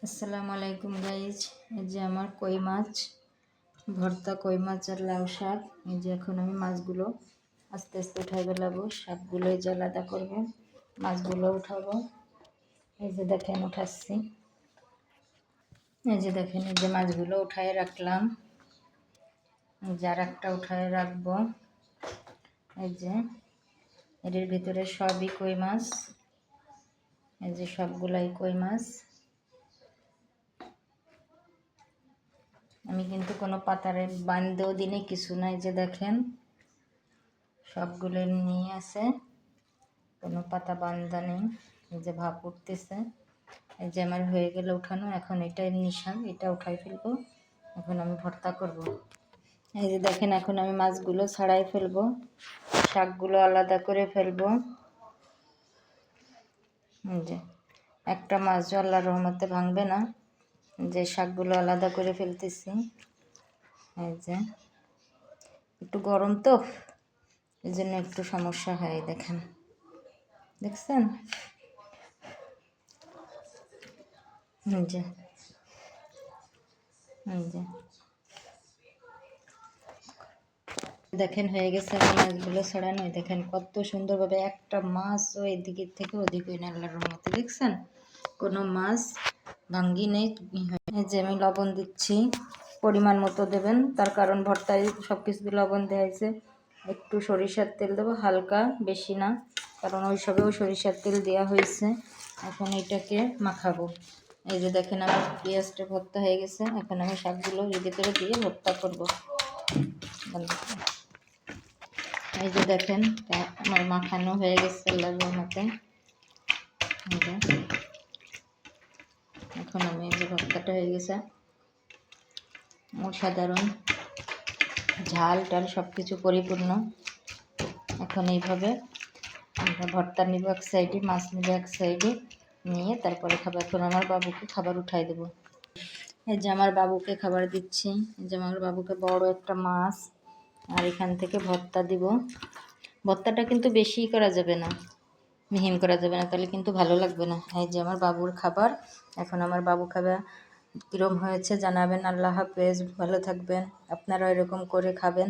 আসসালামু আলাইকুম গাইজ। এই যে আমার কই মাছ ভর্তা, কই মাছ আর লাউ শাক। এই যে এখন আমি মাছগুলো আস্তে আস্তে উঠাই ফেলাবো, শাকগুলো এই যে আলাদা করবো, মাছগুলো উঠাবো। এই যে দেখেন উঠাচ্ছি, এই যে দেখেন এই যে মাছগুলো উঠায় রাখলাম, যার একটা উঠায় রাখবো। এই যে এর ভিতরে সবই কই মাছ, এই যে সবগুলাই কই মাছ। আমি কিন্তু কোনো পাতারে বান্ধেও দিনে কিছু নাই, যে দেখেন সবগুলো নিয়ে আছে, কোনো পাতা বান্ধা নেই। এই যে ভাপ উঠতেছে, এই যে আমার হয়ে গেলে উঠানো। এখন এটা এমনি শাক, এটা উঠাই ফেলবো, এখন আমি ভর্তা করব। এই যে দেখেন এখন আমি মাছগুলো ছাড়াই ফেলবো, শাকগুলো আলাদা করে ফেলবো। এই যে একটা মাছ আল্লাহর রহমতে ভাঙবে না, যে শাকগুলো আলাদা করে ফেলতেছি। এই যে একটু গরম তো, এই জন্য একটু সমস্যা হয়। দেখেন, দেখছেন? এই যে দেখেন হয়ে গেছে আমার মাছগুলো ছড়ানো। দেখেন কত সুন্দরভাবে একটা মাছও এদিকের থেকে ওদিকে না, আল্লাহর রহমতে। দেখছেন কোনো মাছ ভাঙ্গি নেই। এই যে আমি লবণ দিচ্ছি, পরিমাণ মতো দেবেন, তার কারণ ভর্তায় সব কিছু লবণ দেওয়া হয়েছে। একটু সরিষার তেল দেবো, হালকা, বেশি না, কারণ ওই সবেও সরিষার তেল দেওয়া হয়েছে। এখন এটাকে মাখাবো। এই যে দেখেন আমার পেঁয়াজটা ভর্তা হয়ে গেছে, এখন আমি শাকগুলো এর ভিতরে দিয়ে ভর্তা করবো। এই যে দেখেন আমার মাখানো হয়ে গেছে আল্লাহর রহমতে। এখন আমি এই যে ভর্তাটা হয়ে গেছে, অসাধারণ, ঝাল টাল সব কিছু পরিপূর্ণ। এখন এইভাবে আমরা ভর্তা নিব এক সাইডে, মাছ নিব এক সাইডে, নিয়ে তারপরে খাবার। এখন আমার বাবুকে খাবার উঠাই দেবো। এই যে আমার বাবুকে খাবার দিচ্ছি, এই যে আমার বাবুকে বড় একটা মাছ আর এখান থেকে ভর্তা দিব। ভর্তাটা কিন্তু বেশি করা যাবে না, মিহিন করা যাবে না, তাহলে কিন্তু ভালো লাগবে না। এই যে আমার বাবুর খাবার, এখন আমার বাবু খাবে। কীরকম হয়েছে জানাবেন। আল্লাহ হাফেজ, ভালো থাকবেন। আপনারা এরকম করে খাবেন,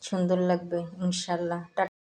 সুন্দর লাগবে ইনশাল্লাহ। টাটা।